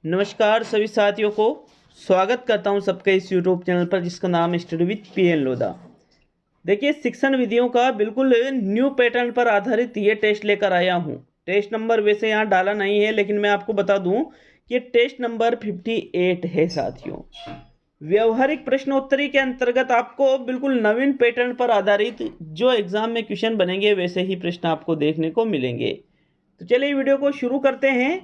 नमस्कार सभी साथियों को स्वागत करता हूं सबके इस यूट्यूब चैनल पर जिसका नाम है स्टडी विद पीएन लोधा। देखिए, शिक्षण विधियों का बिल्कुल न्यू पैटर्न पर आधारित ये टेस्ट लेकर आया हूं। टेस्ट नंबर वैसे यहाँ डाला नहीं है, लेकिन मैं आपको बता दूं कि टेस्ट नंबर 58 है साथियों। व्यवहारिक प्रश्नोत्तरी के अंतर्गत आपको बिल्कुल नवीन पैटर्न पर आधारित जो एग्जाम में क्वेश्चन बनेंगे वैसे ही प्रश्न आपको देखने को मिलेंगे। तो चलिए वीडियो को शुरू करते हैं।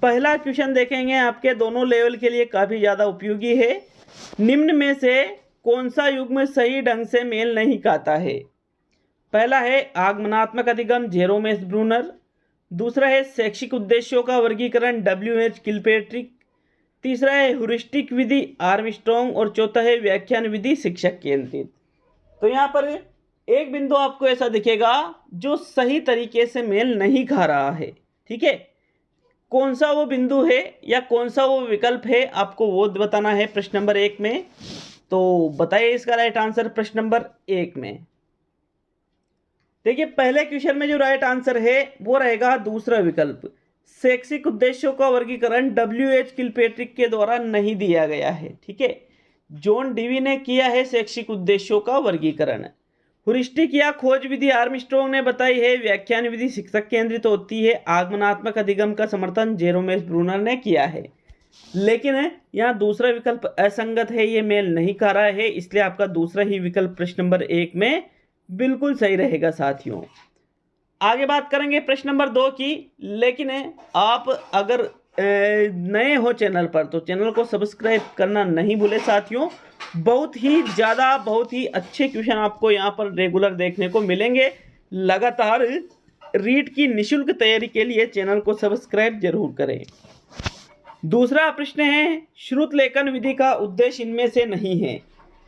पहला क्वेश्चन देखेंगे, आपके दोनों लेवल के लिए काफ़ी ज़्यादा उपयोगी है। निम्न में से कौन सा युग्म सही ढंग से मेल नहीं खाता है? पहला है आगमनात्मक अधिगम, जेरोमेस ब्रूनर। दूसरा है शैक्षिक उद्देश्यों का वर्गीकरण, WH किलपेट्रिक। तीसरा है ह्यूरिस्टिक विधि, आर्मस्ट्रॉन्ग। और चौथा है व्याख्यान विधि, शिक्षक केंद्रित। तो यहाँ पर एक बिंदु आपको ऐसा दिखेगा जो सही तरीके से मेल नहीं खा रहा है। ठीक है, कौन सा वो बिंदु है या कौन सा वो विकल्प है आपको वो बताना है प्रश्न नंबर 1 में। तो बताइए इसका राइट आंसर प्रश्न नंबर 1 में। देखिए, पहले क्वेश्चन में जो राइट आंसर है वो रहेगा दूसरा विकल्प। शैक्षिक उद्देश्यों का वर्गीकरण WH किलपेट्रिक के द्वारा नहीं दिया गया है। ठीक है, जॉन डीवी ने किया है शैक्षिक उद्देश्यों का वर्गीकरण। ह्यूरिस्टिक या खोज विधि आर्मस्ट्रॉन्ग ने बताई है। व्याख्यान विधि शिक्षक केंद्रित होती है। आगमनात्मक अधिगम का समर्थन जेरोमेस ब्रूनर ने किया है। लेकिन यहाँ दूसरा विकल्प असंगत है, ये मेल नहीं खा रहा है, इसलिए आपका दूसरा ही विकल्प प्रश्न नंबर 1 में बिल्कुल सही रहेगा साथियों। आगे बात करेंगे प्रश्न नंबर 2 की। लेकिन आप अगर नए हो चैनल पर तो चैनल को सब्सक्राइब करना नहीं भूले साथियों। बहुत ही अच्छे क्वेश्चन आपको यहाँ पर रेगुलर देखने को मिलेंगे। लगातार रीट की निशुल्क तैयारी के लिए चैनल को सब्सक्राइब जरूर करें। दूसरा प्रश्न है, श्रुत लेखन विधि का उद्देश्य इनमें से नहीं है।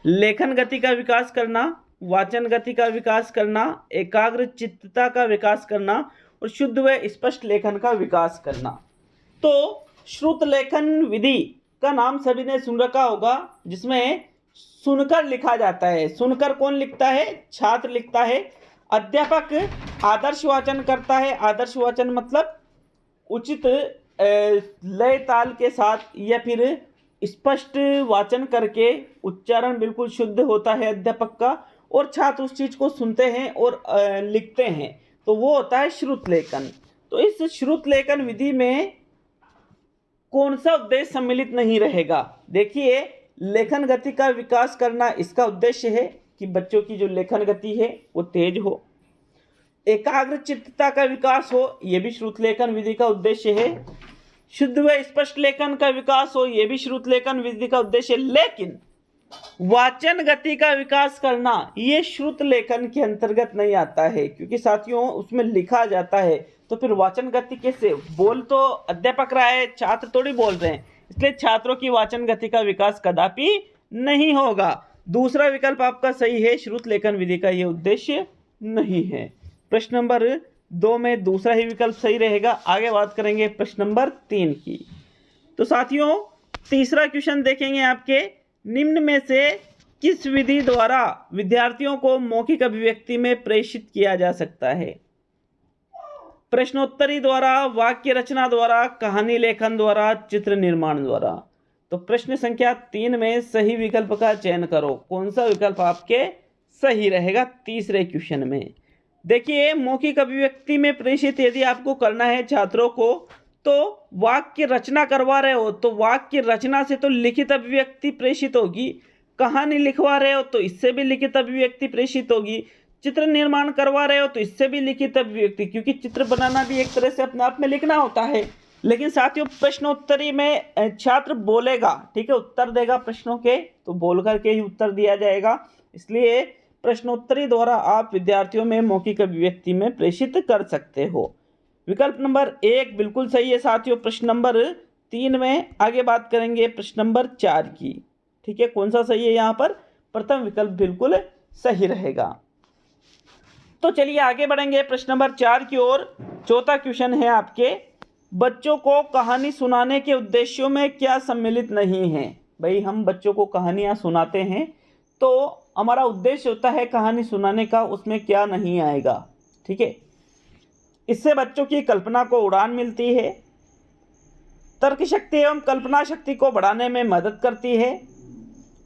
लेखन गति का विकास करना, वाचन गति का विकास करना, एकाग्र चित्तता का विकास करना और शुद्ध व स्पष्ट लेखन का विकास करना। तो श्रुत लेखन विधि का नाम सभी ने सुन रखा होगा, जिसमें सुनकर लिखा जाता है। सुनकर कौन लिखता है? छात्र लिखता है। अध्यापक आदर्श वाचन करता है। आदर्श वाचन मतलब उचित लय ताल के साथ या फिर स्पष्ट वाचन करके उच्चारण बिल्कुल शुद्ध होता है अध्यापक का, और छात्र उस चीज को सुनते हैं और लिखते हैं, तो वो होता है श्रुत लेखन। तो इस श्रुत लेखन विधि में कौन सा उद्देश्य सम्मिलित नहीं रहेगा? देखिए, लेखन गति का विकास करना इसका उद्देश्य है कि बच्चों की जो लेखन गति है वो तेज हो। एकाग्र चित्तता का विकास हो, यह भी श्रुत लेखन विधि का उद्देश्य है। शुद्ध व स्पष्ट लेखन का विकास हो, यह भी श्रुत लेखन विधि का उद्देश्य है। लेकिन वाचन गति का विकास करना ये श्रुत लेखन के अंतर्गत नहीं आता है, क्योंकि साथियों उसमें लिखा जाता है। तो फिर वाचन गति कैसे? बोल तो अध्यापक रहा है, छात्र थोड़ी बोल रहे हैं, इसलिए छात्रों की वाचन गति का विकास कदापि नहीं होगा। दूसरा विकल्प आपका सही है, श्रुत लेखन विधि का यह उद्देश्य नहीं है। प्रश्न नंबर 2 में दूसरा ही विकल्प सही रहेगा। आगे बात करेंगे प्रश्न नंबर 3 की। तो साथियों, तीसरा क्वेश्चन देखेंगे आपके, निम्न में से किस विधि द्वारा विद्यार्थियों को मौखिक अभिव्यक्ति में प्रेषित किया जा सकता है? प्रश्नोत्तरी द्वारा, वाक्य रचना द्वारा, कहानी लेखन द्वारा, चित्र निर्माण द्वारा। तो प्रश्न संख्या 3 में सही विकल्प का चयन करो। कौन सा विकल्प आपके सही रहेगा तीसरे क्वेश्चन में? देखिए, मौखिक अभिव्यक्ति में प्रेषित यदि आपको करना है छात्रों को, तो वाक्य रचना करवा रहे हो तो वाक्य रचना से तो लिखित अभिव्यक्ति प्रेषित होगी। कहानी लिखवा रहे हो तो इससे भी लिखित अभिव्यक्ति प्रेषित होगी। चित्र निर्माण करवा रहे हो तो इससे भी लिखित अभिव्यक्ति, क्योंकि चित्र बनाना भी एक तरह से अपने आप में लिखना होता है। लेकिन साथियों, प्रश्नोत्तरी में छात्र बोलेगा, ठीक है, उत्तर देगा प्रश्नों के, तो बोल करके ही उत्तर दिया जाएगा। इसलिए प्रश्नोत्तरी द्वारा आप विद्यार्थियों में मौखिक अभिव्यक्ति में प्रेषित कर सकते हो। विकल्प नंबर 1 बिल्कुल सही है साथियों। प्रश्न नंबर 3 में आगे बात करेंगे प्रश्न नंबर 4 की। ठीक है, कौन सा सही है यहाँ पर? प्रथम विकल्प बिल्कुल सही रहेगा। तो चलिए आगे बढ़ेंगे प्रश्न नंबर 4 की ओर। चौथा क्वेश्चन है आपके, बच्चों को कहानी सुनाने के उद्देश्यों में क्या सम्मिलित नहीं है? भाई, हम बच्चों को कहानियां सुनाते हैं तो हमारा उद्देश्य होता है कहानी सुनाने का, उसमें क्या नहीं आएगा? ठीक है, इससे बच्चों की कल्पना को उड़ान मिलती है तर्क शक्ति एवं कल्पना शक्ति को बढ़ाने में मदद करती है।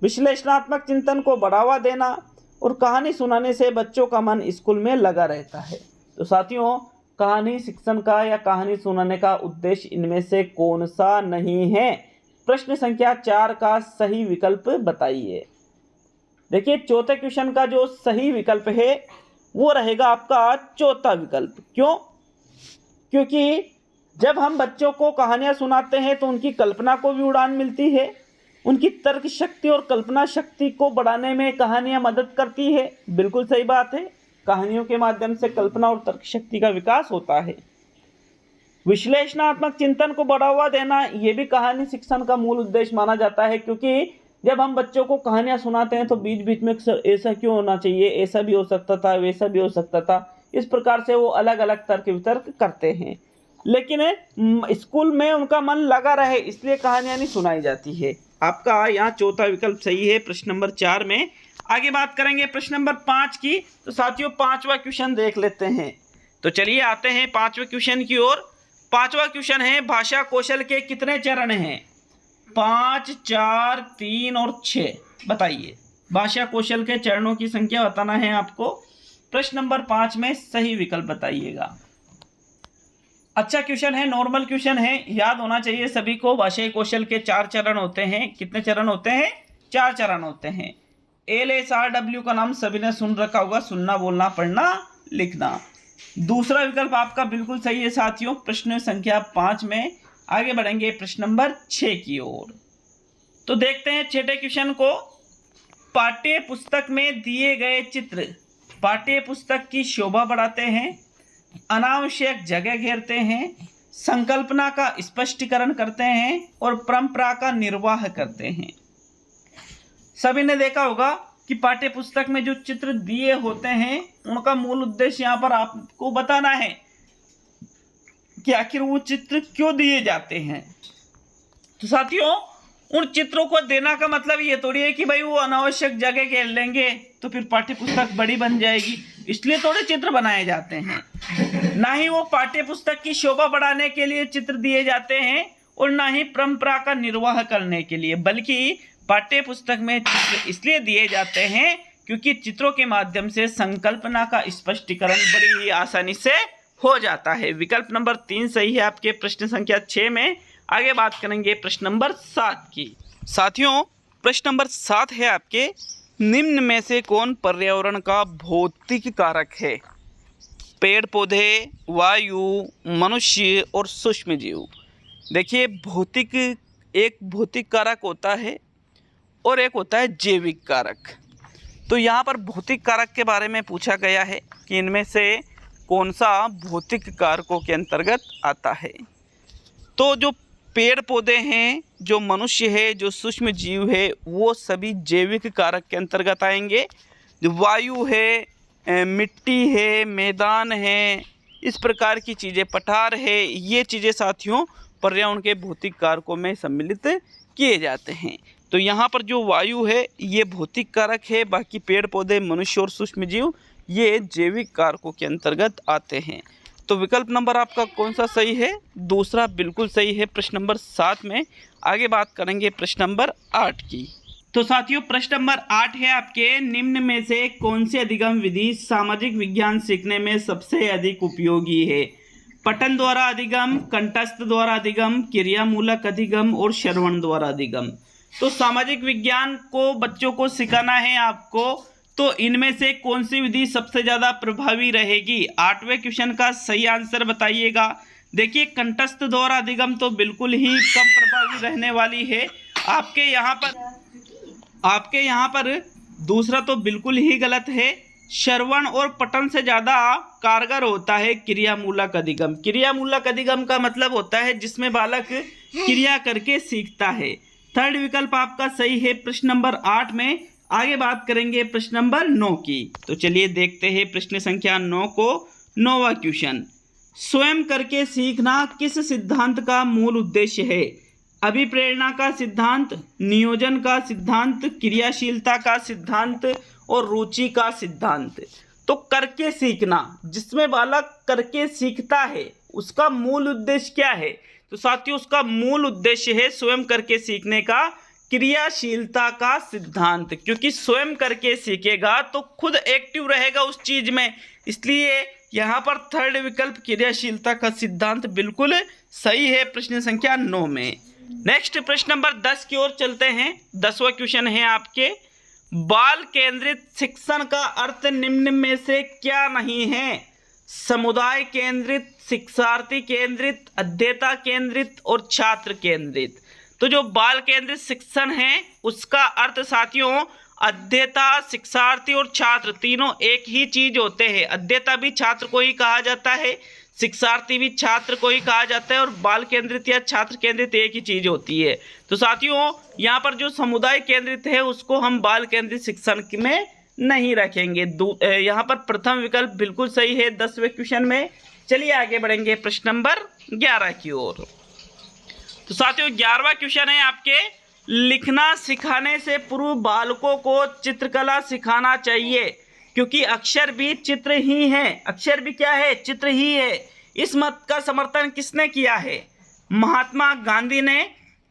विश्लेषणात्मक चिंतन को बढ़ावा देना और कहानी सुनाने से बच्चों का मन स्कूल में लगा रहता है। तो साथियों, कहानी शिक्षण का या कहानी सुनाने का उद्देश्य इनमें से कौन सा नहीं है? प्रश्न संख्या 4 का सही विकल्प बताइए। देखिए, चौथे क्वेश्चन का जो सही विकल्प है वो रहेगा आपका चौथा विकल्प। क्यों? क्योंकि जब हम बच्चों को कहानियाँ सुनाते हैं तो उनकी कल्पना को भी उड़ान मिलती है, उनकी तर्क शक्ति और कल्पना शक्ति को बढ़ाने में कहानियाँ मदद करती है। बिल्कुल सही बात है, कहानियों के माध्यम से कल्पना और तर्क शक्ति का विकास होता है। विश्लेषणात्मक चिंतन को बढ़ावा देना, ये भी कहानी शिक्षण का मूल उद्देश्य माना जाता है, क्योंकि जब हम बच्चों को कहानियाँ सुनाते हैं तो बीच बीच में ऐसा क्यों होना चाहिए, ऐसा भी हो सकता था, वैसा भी हो सकता था, इस प्रकार से वो अलग अलग तर्क वितर्क करते हैं। लेकिन स्कूल में उनका मन लगा रहे इसलिए कहानियाँ नहीं सुनाई जाती है। आपका यहाँ चौथा विकल्प सही है प्रश्न नंबर 4 में। आगे बात करेंगे प्रश्न नंबर 5 की। तो साथियों, 5वां क्वेश्चन देख लेते हैं। तो चलिए आते हैं 5वें क्वेश्चन की ओर। 5वां क्वेश्चन है, भाषा कौशल के कितने चरण हैं? 5, 4, 3 और 6 बताइए। भाषा कौशल के चरणों की संख्या बताना है आपको। प्रश्न नंबर 5 में सही विकल्प बताइएगा। अच्छा क्वेश्चन है, नॉर्मल क्वेश्चन है, याद होना चाहिए सभी को। भाषाई कौशल के 4 चरण होते हैं। कितने चरण होते हैं? 4 चरण होते हैं। LSRW का नाम सभी ने सुन रखा होगा, सुनना, बोलना, पढ़ना, लिखना। दूसरा विकल्प आपका बिल्कुल सही है साथियों, प्रश्न संख्या 5 में। आगे बढ़ेंगे प्रश्न नंबर 6 की ओर। तो देखते हैं 6ठे क्वेश्चन को। पाठ्य पुस्तक में दिए गए चित्र पाठ्य पुस्तक की शोभा बढ़ाते हैं, अनावश्यक जगह घेरते हैं, संकल्पना का स्पष्टीकरण करते हैं और परंपरा का निर्वाह करते हैं। सभी ने देखा होगा कि पाठ्य पुस्तक में जो चित्र दिए होते हैं उनका मूल उद्देश्य यहाँ पर आपको बताना है कि आखिर वो चित्र क्यों दिए जाते हैं। तो साथियों, उन चित्रों को देना का मतलब ये थोड़ी है कि भाई वो अनावश्यक जगह घेर लेंगे तो फिर पाठ्य पुस्तक बड़ी बन जाएगी, इसलिए थोड़े चित्र बनाए जाते हैं। ना ही वो पाठ्य पुस्तक की शोभा बढ़ाने के लिए चित्र दिए जाते हैं और ना ही परंपरा का निर्वाह करने के लिए, बल्कि पाठ्य पुस्तक में चित्र इसलिए दिए जाते हैं क्योंकि चित्रों के माध्यम से संकल्पना का स्पष्टीकरण बड़ी ही आसानी से हो जाता है। विकल्प नंबर 3 सही है आपके प्रश्न संख्या 6 में। आगे बात करेंगे प्रश्न नंबर 7 की। साथियों, प्रश्न नंबर 7 है आपके, निम्न में से कौन पर्यावरण का भौतिक कारक है? पेड़ पौधे, वायु, मनुष्य और सूक्ष्म जीव। देखिए, भौतिक, एक भौतिक कारक होता है और एक होता है जैविक कारक। तो यहाँ पर भौतिक कारक के बारे में पूछा गया है कि इनमें से कौन सा भौतिक कारकों के अंतर्गत आता है। तो जो पेड़ पौधे हैं, जो मनुष्य है, जो सूक्ष्म जीव है, वो सभी जैविक कारक के अंतर्गत आएंगे। जो वायु है, मिट्टी है, मैदान है, इस प्रकार की चीज़ें, पठार है, ये चीज़ें साथियों पर्यावरण के भौतिक कारकों में सम्मिलित किए जाते हैं। तो यहाँ पर जो वायु है ये भौतिक कारक है, बाकी पेड़ पौधे, मनुष्य और सूक्ष्म जीव ये जैविक कारकों के अंतर्गत आते हैं। तो विकल्प नंबर आपका कौन सा सही है? दूसरा बिल्कुल सही है प्रश्न नंबर 7 में। आगे बात करेंगे प्रश्न नंबर 8 की। तो साथियों, प्रश्न नंबर 8 है आपके, निम्न में से कौन सी अधिगम विधि सामाजिक विज्ञान सीखने में सबसे अधिक उपयोगी है? पठन द्वारा अधिगम, कंठस्थ द्वारा अधिगम, क्रियामूलक अधिगम और श्रवण द्वारा अधिगम। तो सामाजिक विज्ञान को बच्चों को सिखाना है आपको, तो इनमें से कौन सी विधि सबसे ज़्यादा प्रभावी रहेगी? 8वें क्वेश्चन का सही आंसर बताइएगा। देखिए, कंठस्थ द्वारा अधिगम तो बिल्कुल ही कम प्रभावी रहने वाली है। आपके यहाँ पर दूसरा तो बिल्कुल ही गलत है। श्रवण और पठन से ज़्यादा कारगर होता है क्रियामूलक अधिगम। क्रियामूलक अधिगम का मतलब होता है जिसमें बालक क्रिया करके सीखता है। थर्ड विकल्प आपका सही है प्रश्न नंबर 8 में। आगे बात करेंगे प्रश्न नंबर 9 की। तो चलिए देखते हैं प्रश्न संख्या 9 को। 9वां क्वेश्चन, स्वयं करके सीखना किस सिद्धांत का मूल उद्देश्य है? अभिप्रेरणा का सिद्धांत, नियोजन का सिद्धांत, क्रियाशीलता का सिद्धांत और रुचि का सिद्धांत। तो करके सीखना, जिसमें बालक करके सीखता है, उसका मूल उद्देश्य क्या है? तो साथियों उसका मूल उद्देश्य है स्वयं करके सीखने का क्रियाशीलता का सिद्धांत, क्योंकि स्वयं करके सीखेगा तो खुद एक्टिव रहेगा उस चीज में, इसलिए यहाँ पर थर्ड विकल्प क्रियाशीलता का सिद्धांत बिल्कुल सही है प्रश्न संख्या 9 में। नेक्स्ट प्रश्न नंबर 10 की ओर चलते हैं। 10वां क्वेश्चन है आपके, बाल केंद्रित शिक्षण का अर्थ निम्न में से क्या नहीं है? समुदाय केंद्रित, शिक्षार्थी केंद्रित, अध्येता केंद्रित और छात्र केंद्रित। तो जो बाल केंद्रित शिक्षण है उसका अर्थ साथियों अध्येता, शिक्षार्थी और छात्र तीनों एक ही चीज होते हैं। अध्येता भी छात्र को ही कहा जाता है, शिक्षार्थी भी छात्र को ही कहा जाता है और बाल केंद्रित या छात्र केंद्रित एक ही चीज होती है। तो साथियों यहाँ पर जो समुदाय केंद्रित है उसको हम बाल केंद्रित शिक्षण में नहीं रखेंगे। यहाँ पर प्रथम विकल्प बिल्कुल सही है 10वें क्वेश्चन में। चलिए आगे बढ़ेंगे प्रश्न नंबर 11 की ओर। तो साथियों 11वां क्वेश्चन है आपके, लिखना सिखाने से पूर्व बालकों को चित्रकला सिखाना चाहिए, क्योंकि अक्षर भी चित्र ही है। अक्षर भी क्या है? चित्र ही है। इस मत का समर्थन किसने किया है? महात्मा गांधी ने,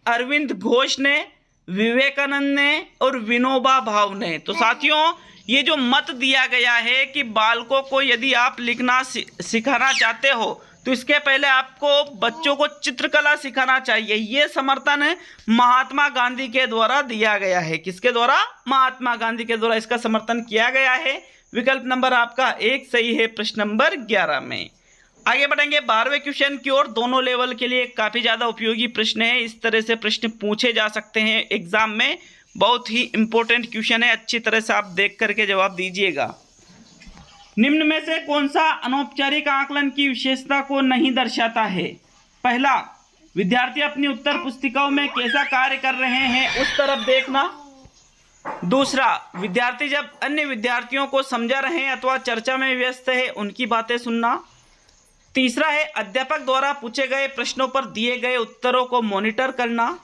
अरविंद घोष ने, विवेकानंद ने और विनोबा भावे ने। तो साथियों ये जो मत दिया गया है कि बालकों को यदि आप लिखना सिखाना चाहते हो तो इसके पहले आपको बच्चों को चित्रकला सिखाना चाहिए, ये समर्थन महात्मा गांधी के द्वारा दिया गया है। किसके द्वारा? महात्मा गांधी के द्वारा इसका समर्थन किया गया है। विकल्प नंबर आपका 1 सही है प्रश्न नंबर 11 में। आगे बढ़ेंगे 12वें क्वेश्चन की ओर। दोनों लेवल के लिए काफी ज्यादा उपयोगी प्रश्न है, इस तरह से प्रश्न पूछे जा सकते हैं एग्जाम में। बहुत ही इंपॉर्टेंट क्वेश्चन है, अच्छी तरह से आप देख करके जवाब दीजिएगा। निम्न में से कौन सा अनौपचारिक आकलन की विशेषता को नहीं दर्शाता है? पहला, विद्यार्थी अपनी उत्तर पुस्तिकाओं में कैसा कार्य कर रहे हैं उस तरफ देखना। दूसरा, विद्यार्थी जब अन्य विद्यार्थियों को समझा रहे हैं अथवा चर्चा में व्यस्त है उनकी बातें सुनना। तीसरा है अध्यापक द्वारा पूछे गए प्रश्नों पर दिए गए उत्तरों को मॉनिटर करना।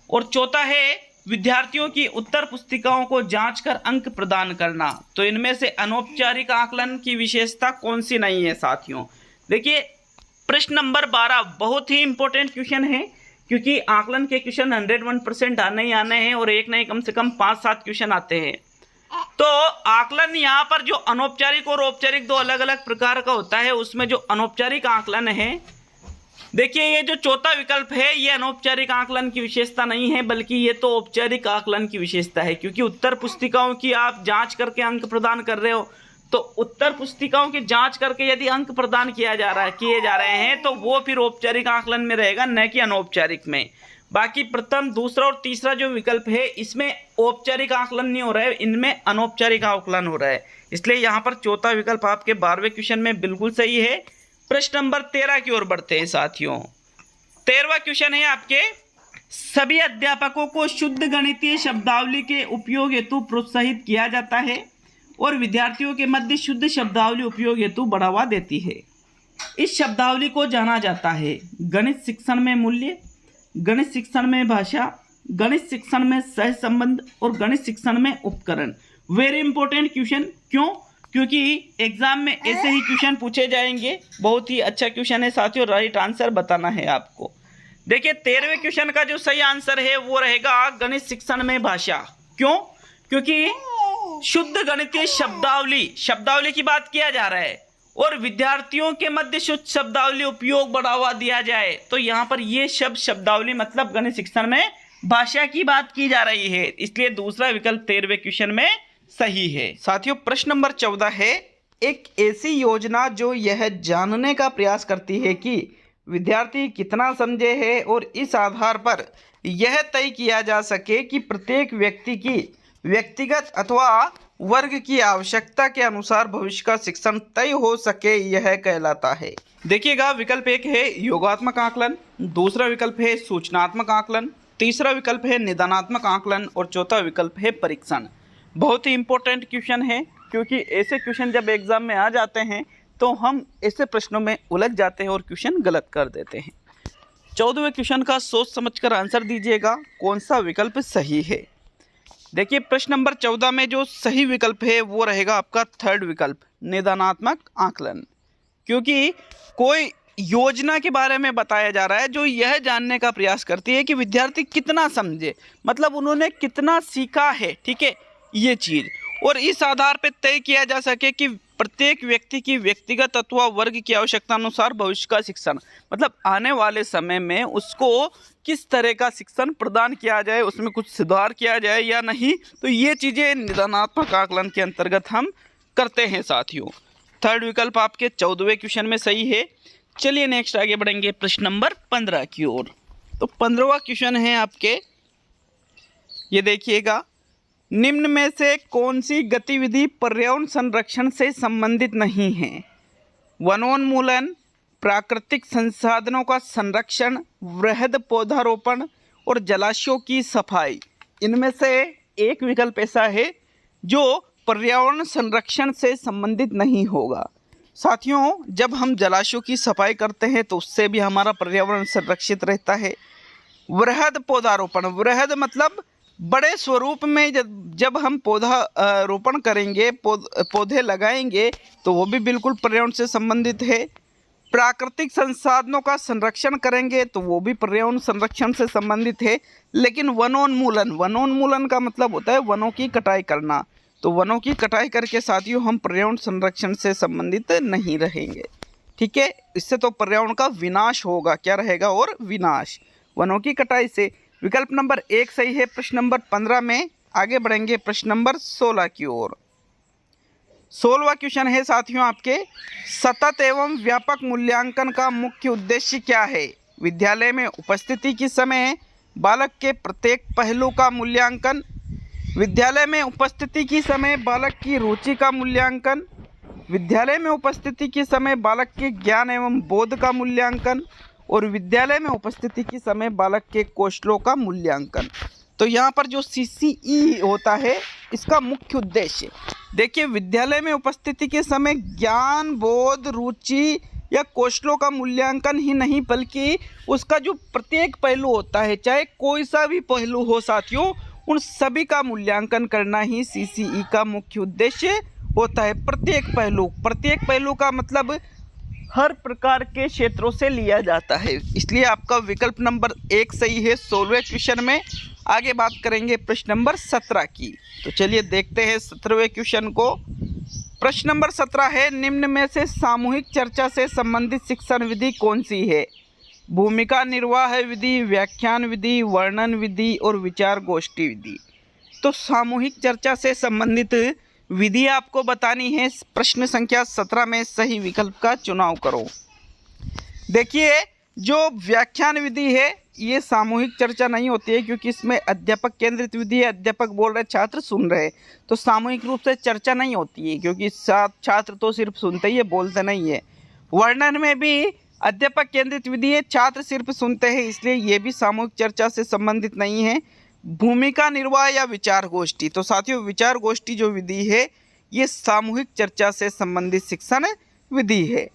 और चौथा है विद्यार्थियों की उत्तर पुस्तिकाओं को जांचकर अंक प्रदान करना। तो इनमें से अनौपचारिक आकलन की विशेषता कौन सी नहीं है साथियों? देखिए प्रश्न नंबर 12 बहुत ही इंपॉर्टेंट क्वेश्चन है, क्योंकि आकलन के क्वेश्चन 101% आने ही आने हैं और एक नहीं कम से कम 5-7 क्वेश्चन आते हैं। तो आकलन यहाँ पर जो अनौपचारिक और औपचारिक दो अलग अलग प्रकार का होता है, उसमें जो अनौपचारिक आकलन है, देखिए ये जो चौथा विकल्प है ये अनौपचारिक आकलन की विशेषता नहीं है, बल्कि ये तो औपचारिक आकलन की विशेषता है। क्योंकि उत्तर पुस्तिकाओं की आप जांच करके अंक प्रदान कर रहे हो, तो उत्तर पुस्तिकाओं की जांच करके यदि अंक प्रदान किए जा रहे हैं तो वो फिर औपचारिक आकलन में रहेगा, न कि अनौपचारिक में। बाकी प्रथम, दूसरा और तीसरा जो विकल्प है इसमें औपचारिक आकलन नहीं हो रहा है, इनमें अनौपचारिक आकलन हो रहा है। इसलिए यहाँ पर चौथा विकल्प आपके 12वें क्वेश्चन में बिल्कुल सही है। प्रश्न नंबर 13 की ओर बढ़ते हैं साथियों। 13वां क्वेश्चन है आपके, सभी अध्यापकों को शुद्ध गणितीय शब्दावली के उपयोग हेतु प्रोत्साहित किया जाता है और विद्यार्थियों के मध्य शुद्ध शब्दावली उपयोग हेतु बढ़ावा देती है। इस शब्दावली को जाना जाता है गणित शिक्षण में मूल्य, गणित शिक्षण में भाषा, गणित शिक्षण में सह संबंध और गणित शिक्षण में उपकरण। Very important question. क्यों? क्योंकि एग्जाम में ऐसे ही क्वेश्चन पूछे जाएंगे। बहुत ही अच्छा क्वेश्चन है साथियों, राइट आंसर बताना है आपको। देखिए 13वें क्वेश्चन का जो सही आंसर है वो रहेगा गणित शिक्षण में भाषा। क्यों? क्योंकि शुद्ध गणितीय शब्दावली की बात किया जा रहा है और विद्यार्थियों के मध्य शुद्ध शब्दावली उपयोग बढ़ावा दिया जाए, तो यहाँ पर ये शब्द शब्दावली मतलब गणित शिक्षण में भाषा की बात की जा रही है। इसलिए दूसरा विकल्प 13वें क्वेश्चन में सही है। साथियों प्रश्न नंबर 14 है, एक ऐसी योजना जो यह जानने का प्रयास करती है कि विद्यार्थी कितना समझे है और इस आधार पर यह तय किया जा सके कि प्रत्येक व्यक्ति की व्यक्तिगत अथवा वर्ग की आवश्यकता के अनुसार भविष्य का शिक्षण तय हो सके, यह कहलाता है। देखिएगा विकल्प 1 है योगात्मक आकलन, दूसरा विकल्प है सूचनात्मक आकलन, तीसरा विकल्प है निदानात्मक आकलन और चौथा विकल्प है परीक्षण। बहुत ही इंपॉर्टेंट क्वेश्चन है, क्योंकि ऐसे क्वेश्चन जब एग्जाम में आ जाते हैं तो हम ऐसे प्रश्नों में उलझ जाते हैं और क्वेश्चन गलत कर देते हैं। 14वें क्वेश्चन का सोच समझकर आंसर दीजिएगा, कौन सा विकल्प सही है। देखिए प्रश्न नंबर 14 में जो सही विकल्प है वो रहेगा आपका थर्ड विकल्प निदानात्मक आकलन। क्योंकि कोई योजना के बारे में बताया जा रहा है जो यह जानने का प्रयास करती है कि विद्यार्थी कितना समझे, मतलब उन्होंने कितना सीखा है, ठीक है, ये चीज़, और इस आधार पर तय किया जा सके कि प्रत्येक व्यक्ति की व्यक्तिगत अथवा वर्ग की आवश्यकता अनुसार भविष्य का शिक्षण, मतलब आने वाले समय में उसको किस तरह का शिक्षण प्रदान किया जाए, उसमें कुछ सुधार किया जाए या नहीं, तो ये चीज़ें निदानात्मक आकलन के अंतर्गत हम करते हैं साथियों। थर्ड विकल्प आपके 14वें क्वेश्चन में सही है। चलिए नेक्स्ट आगे बढ़ेंगे प्रश्न नंबर 15 की ओर। तो 15वां क्वेश्चन है आपके, ये देखिएगा, निम्न में से कौन सी गतिविधि पर्यावरण संरक्षण से संबंधित नहीं है? वनोन्मूलन, प्राकृतिक संसाधनों का संरक्षण, वृहद पौधारोपण और जलाशयों की सफाई। इनमें से एक विकल्प ऐसा है जो पर्यावरण संरक्षण से संबंधित नहीं होगा। साथियों, जब हम जलाशयों की सफाई करते हैं तो उससे भी हमारा पर्यावरण संरक्षित रहता है। वृहद पौधारोपण, वृहद मतलब बड़े स्वरूप में जब हम पौधा रोपण करेंगे, पौधे लगाएंगे, तो वो भी बिल्कुल पर्यावरण से संबंधित है। प्राकृतिक संसाधनों का संरक्षण करेंगे तो वो भी पर्यावरण संरक्षण से संबंधित है। लेकिन वनोन्मूलन, वनोन्मूलन का मतलब होता है वनों की कटाई करना, तो वनों की कटाई करके साथियों हम पर्यावरण संरक्षण से संबंधित नहीं रहेंगे, ठीक है। इससे तो पर्यावरण का विनाश होगा, क्या रहेगा, और विनाश वनों की कटाई से। विकल्प नंबर 1 सही है प्रश्न नंबर 15 में। आगे बढ़ेंगे प्रश्न नंबर 16 की ओर। 16वां क्वेश्चन है साथियों आपके, सतत एवं व्यापक मूल्यांकन का मुख्य उद्देश्य क्या है? विद्यालय में उपस्थिति के समय बालक के प्रत्येक पहलू का मूल्यांकन, विद्यालय में उपस्थिति के समय बालक की रुचि का मूल्यांकन, विद्यालय में उपस्थिति के समय बालक के ज्ञान एवं बोध का मूल्यांकन, और विद्यालय में उपस्थिति के समय बालक के कौशलों का मूल्यांकन। तो यहाँ पर जो CCE होता है इसका मुख्य उद्देश्य, देखिए, विद्यालय में उपस्थिति के समय ज्ञान, बोध, रुचि या कौशलों का मूल्यांकन ही नहीं, बल्कि उसका जो प्रत्येक पहलू होता है, चाहे कोई सा भी पहलू हो साथियों, उन सभी का मूल्यांकन करना ही CCE का मुख्य उद्देश्य होता है। प्रत्येक पहलू का मतलब हर प्रकार के क्षेत्रों से लिया जाता है। इसलिए आपका विकल्प नंबर 1 सही है 16वें क्वेश्चन में। आगे बात करेंगे प्रश्न नंबर 17 की। तो चलिए देखते हैं 17वें क्वेश्चन को। प्रश्न नंबर 17 है, निम्न में से सामूहिक चर्चा से संबंधित शिक्षण विधि कौन सी है? भूमिका निर्वाह विधि, व्याख्यान विधि, वर्णन विधि और विचार गोष्ठी विधि। तो सामूहिक चर्चा से संबंधित विधि आपको बतानी है। प्रश्न संख्या 17 में सही विकल्प का चुनाव करो। देखिए, जो व्याख्यान विधि है ये सामूहिक चर्चा नहीं होती है, क्योंकि इसमें अध्यापक केंद्रित विधि है, अध्यापक बोल रहे, छात्र सुन रहे, तो सामूहिक रूप से चर्चा नहीं होती है, क्योंकि छात्र तो सिर्फ सुनते ही है, बोलते नहीं है। वर्णन में भी अध्यापक केंद्रित विधि है, छात्र सिर्फ सुनते हैं, इसलिए ये भी सामूहिक चर्चा से संबंधित नहीं है। भूमिका निर्वाह या विचार गोष्ठी, तो साथियों विचार गोष्ठी जो विधि है ये सामूहिक चर्चा से संबंधित शिक्षण विधि है,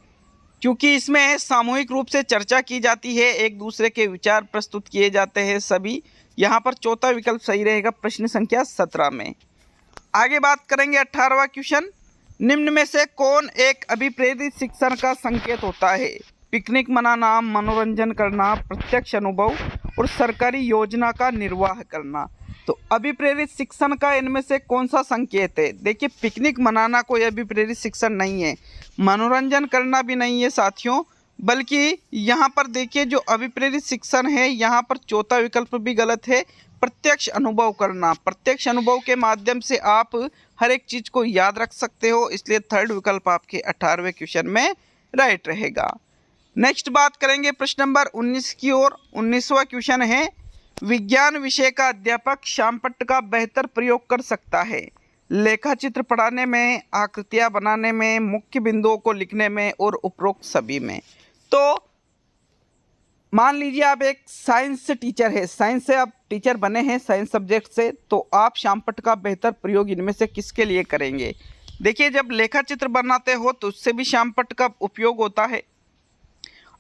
क्योंकि इसमें सामूहिक रूप से चर्चा की जाती है, एक दूसरे के विचार प्रस्तुत किए जाते हैं सभी। यहाँ पर चौथा विकल्प सही रहेगा प्रश्न संख्या 17 में। आगे बात करेंगे 18वां क्वेश्चन, निम्न में से कौन एक अभिप्रेरित शिक्षण का संकेत होता है? पिकनिक मनाना, मनोरंजन करना, प्रत्यक्ष अनुभव और सरकारी योजना का निर्वाह करना। तो अभिप्रेरित शिक्षण का इनमें से कौन सा संकेत है? देखिए, पिकनिक मनाना कोई अभिप्रेरित शिक्षण नहीं है, मनोरंजन करना भी नहीं है साथियों, बल्कि यहाँ पर देखिए जो अभिप्रेरित शिक्षण है यहाँ पर चौथा विकल्प भी गलत है, प्रत्यक्ष अनुभव करना। प्रत्यक्ष अनुभव के माध्यम से आप हर एक चीज़ को याद रख सकते हो, इसलिए थर्ड विकल्प आपके 18वें क्वेश्चन में राइट रहेगा। नेक्स्ट बात करेंगे प्रश्न नंबर 19 की ओर। 19वां क्वेश्चन है, विज्ञान विषय का अध्यापक श्यामपट्ट का बेहतर प्रयोग कर सकता है लेखा चित्र पढ़ाने में, आकृतियाँ बनाने में, मुख्य बिंदुओं को लिखने में और उपरोक्त सभी में। तो मान लीजिए आप एक साइंस टीचर है, साइंस से आप टीचर बने हैं साइंस सब्जेक्ट से, तो आप श्यामपट्ट का बेहतर प्रयोग इनमें से किसके लिए करेंगे? देखिए, जब लेखा चित्र बनाते हो तो उससे भी श्यामपट्ट का उपयोग होता है,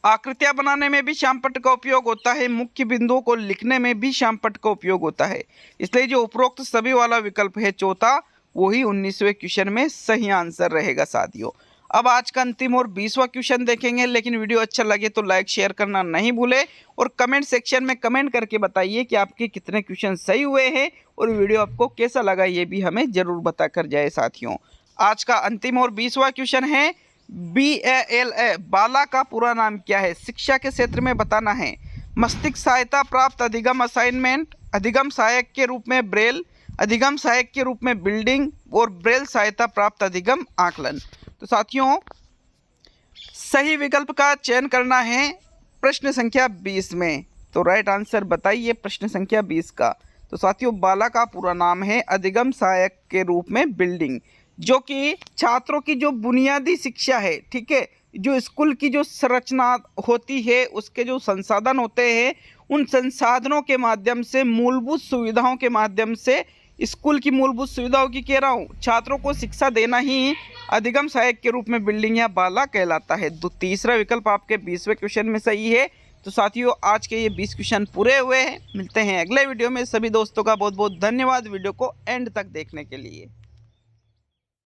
आकृतियाँ बनाने में भी श्यामपट्ट का उपयोग होता है, मुख्य बिंदुओं को लिखने में भी श्यामपट्ट का उपयोग होता है। इसलिए जो उपरोक्त सभी वाला विकल्प है चौथा, वही 19वें क्वेश्चन में सही आंसर रहेगा साथियों। अब आज का अंतिम और 20वां क्वेश्चन देखेंगे, लेकिन वीडियो अच्छा लगे तो लाइक शेयर करना नहीं भूले और कमेंट सेक्शन में कमेंट करके बताइए कि आपके कितने क्वेश्चन सही हुए हैं और वीडियो आपको कैसा लगा, ये भी हमें ज़रूर बता कर जाए साथियों। आज का अंतिम और 20वां क्वेश्चन है, BALA बाला का पूरा नाम क्या है? शिक्षा के क्षेत्र में बताना है। मस्तिष्क सहायता प्राप्त अधिगम असाइनमेंट, अधिगम सहायक के रूप में ब्रेल, अधिगम सहायक के रूप में बिल्डिंग और ब्रेल सहायता प्राप्त अधिगम आकलन। तो साथियों सही विकल्प का चयन करना है प्रश्न संख्या 20 में। तो राइट आंसर बताइए प्रश्न संख्या 20 का। तो साथियों बाला का पूरा नाम है अधिगम सहायक के रूप में बिल्डिंग, जो कि छात्रों की जो बुनियादी शिक्षा है, ठीक है, जो स्कूल की जो संरचना होती है, उसके जो संसाधन होते हैं, उन संसाधनों के माध्यम से, मूलभूत सुविधाओं के माध्यम से, स्कूल की मूलभूत सुविधाओं की कह रहा हूँ, छात्रों को शिक्षा देना ही अधिगम सहायक के रूप में बिल्डिंग या बाला कहलाता है। तो तीसरा विकल्प आपके 20वें क्वेश्चन में सही है। तो साथियों आज के ये 20 क्वेश्चन पूरे हुए हैं। मिलते हैं अगले वीडियो में। सभी दोस्तों का बहुत बहुत धन्यवाद वीडियो को एंड तक देखने के लिए।